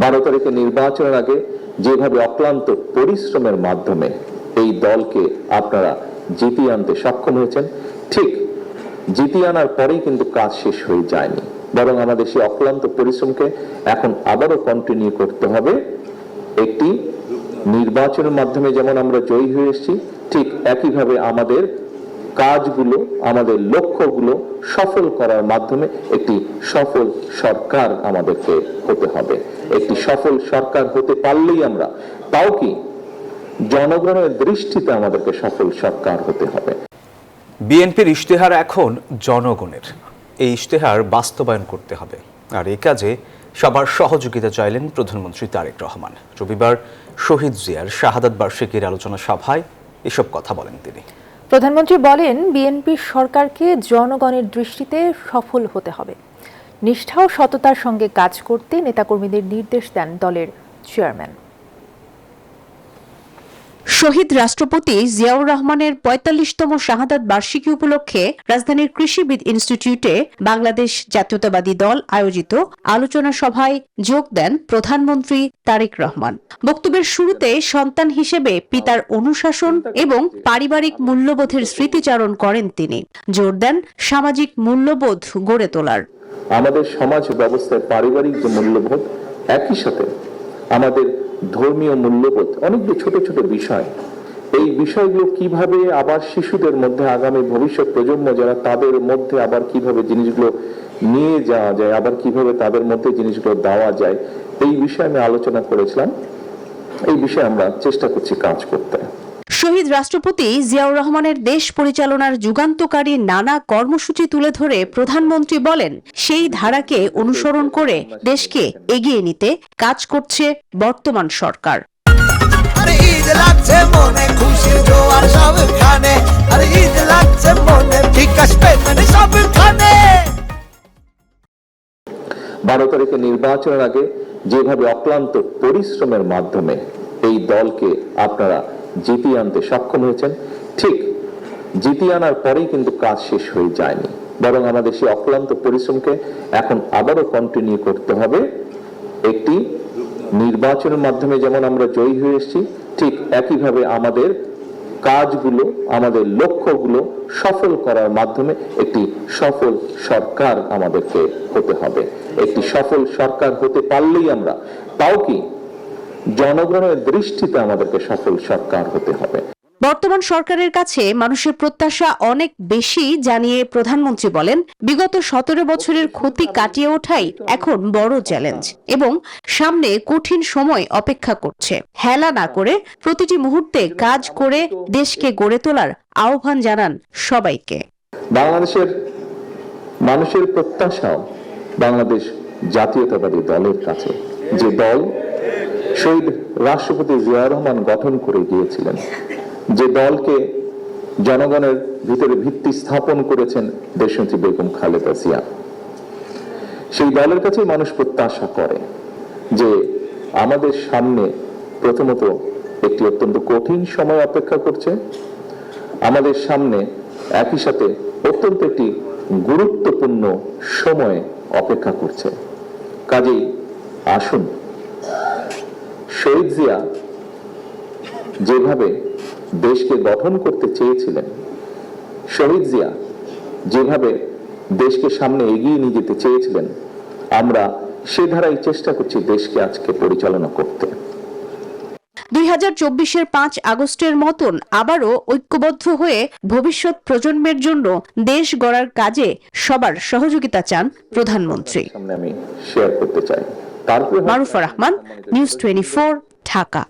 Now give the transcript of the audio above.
12 তারিখে নির্বাচনের আগে যেভাবে অক্লান্ত পরিশ্রমের মাধ্যমে এই দলকে আপনারা জিতিয়ে আনতে সক্ষম হয়েছেন, ঠিক জিতিয়ে আনার পরেই কিন্তু কাজ শেষ হয়ে যায়নি, বরং আমাদের সেই অক্লান্ত পরিশ্রমকে এখন আবারও কন্টিনিউ করতে হবে। একটি নির্বাচনের মাধ্যমে যেমন আমরা জয়ী হয়ে এসেছি, ঠিক একইভাবে আমাদের কাজগুলো, আমাদের লক্ষ্যগুলো সফল করার মাধ্যমে একটি সফল সরকার আমাদেরকে হতে হবে। একটি সফল সরকার হতে পারলেই আমরা, তাও কি জনগণের দৃষ্টিতে আমাদেরকে সফল সরকার হতে হবে। বিএনপির ইশতেহার এখন জনগণের, এই ইশতেহার বাস্তবায়ন করতে হবে, আর এই কাজে সবার সহযোগিতা চাইলেন প্রধানমন্ত্রী তারেক রহমান। রবিবার শহীদ জিয়ার শাহাদাত বার্ষিকীর আলোচনা সভায় এসব কথা বলেন তিনি। প্রধানমন্ত্রী বলেন, বিএনপি সরকারকে জনগণের দৃষ্টিতে সফল হতে হবে। নিষ্ঠা ও সততার সঙ্গে কাজ করতে নেতাকর্মীদের নির্দেশ দেন দলের চেয়ারম্যান। শহীদ রাষ্ট্রপতি জিয়াউর রহমানের ৪৫তম শাহাদাত বার্ষিকী উপলক্ষে রাজধানীর কৃষিবিদ ইনস্টিটিউটে বাংলাদেশ জাতীয়তাবাদী দল আয়োজিত আলোচনা সভায় যোগ দেন প্রধানমন্ত্রী তারেক রহমান। বক্তব্যের শুরুতে সন্তান হিসেবে পিতার অনুশাসন এবং পারিবারিক মূল্যবোধের স্মৃতিচারণ করেন তিনি। জোর দেন সামাজিক মূল্যবোধ গড়ে তোলার। আমাদের সমাজ ব্যবস্থায় পারিবারিক যে মূল্যবোধ, একই সাথে আমাদের ধর্মীয় মূল্যবোধ, অনেকগুলো ছোট ছোট বিষয়, এই বিষয়গুলো কিভাবে আবার শিশুদের মধ্যে, আগামী ভবিষ্যৎ প্রজন্ম যারা, তাদের মধ্যে আবার কিভাবে জিনিসগুলো নিয়ে যাওয়া যায়, আবার কিভাবে তাদের মধ্যে জিনিসগুলো দেওয়া যায়, এই বিষয়ে আমি আলোচনা করেছিলাম। এই বিষয়ে আমরা চেষ্টা করছি কাজ করতে। শহীদ রাষ্ট্রপতি জিয়াউর রহমানের দেশ পরিচালনার যুগান্তকারী নানা কর্মসূচি তুলে ধরে প্রধানমন্ত্রী বলেন, সেই ধারাকে অনুসরণ করে দেশকে এগিয়ে নিতে কাজ করছে বর্তমান সরকার। বারো তারিখে নির্বাচনের আগে যেভাবে অক্লান্ত পরিশ্রমের মাধ্যমে এই দলকে আপনারা জিতিয়ে আনতে সক্ষম হয়েছেন, ঠিক জিতিয়ে আনার পরেই কিন্তু কাজ শেষ হয়ে যায়নি, বরং আমাদের সেই অক্লান্ত পরিশ্রমকে এখন আবারও কন্টিনিউ করতে হবে। একটি নির্বাচনের মাধ্যমে যেমন আমরা জয়ী হয়ে এসেছি, ঠিক একইভাবে আমাদের কাজগুলো, আমাদের লক্ষ্যগুলো সফল করার মাধ্যমে একটি সফল সরকার আমাদেরকে হতে হবে। একটি সফল সরকার হতে পারলেই আমরা, তাও কি জনগণের দৃষ্টিতে আমাদেরকে সফল সরকার হতে হবে। বর্তমান সরকারের কাছে মানুষের প্রত্যাশা অনেক বেশি জানিয়ে প্রধানমন্ত্রী বলেন, বিগত ১৭ বছরের ক্ষতি কাটিয়ে ওঠাই এখন বড় চ্যালেঞ্জ এবং সামনে কঠিন সময় অপেক্ষা করছে। হেলা না করে প্রতিটি মুহূর্তে কাজ করে দেশকে গড়ে তোলার আহ্বান জানান সবাইকে। বাংলাদেশের মানুষের প্রত্যাশাও বাংলাদেশ জাতীয়তাবাদী দলের কাছে, যে দল শহীদ রাষ্ট্রপতি জিয়াউর রহমান গঠন করে গিয়েছিলেন, যে দলকে জনগণের ভিতরে ভিত্তি স্থাপন করেছেন দেশনেত্রী বেগম খালেদা জিয়া, সেই দলের কাছে মানুষ প্রত্যাশা করে যে আমাদের সামনে প্রথমত একটি অত্যন্ত কঠিন সময় অপেক্ষা করছে, আমাদের সামনে একই সাথে অত্যন্ত একটি গুরুত্বপূর্ণ সময় অপেক্ষা করছে। কাজেই আসুন, শহীদ জিয়া যেভাবে দেশকে গঠন করতে চেয়েছিলেন, শহীদ জিয়া যেভাবে দেশকে সামনে এগিয়ে নিয়ে যেতে চেয়েছিলেন, আমরা সে ধারাই চেষ্টা করছি দেশকে আজকে পরিচালনা করতে। ২০২৪-এর ৫ আগস্টের মতন আবারও ঐক্যবদ্ধ হয়ে ভবিষ্যৎ প্রজন্মের জন্য দেশ গড়ার কাজে সবার সহযোগিতা চান প্রধানমন্ত্রী। সামনে আমি শেয়ার করতে চাই। মারুফা রহমান, নিউজ 24, ঢাকা।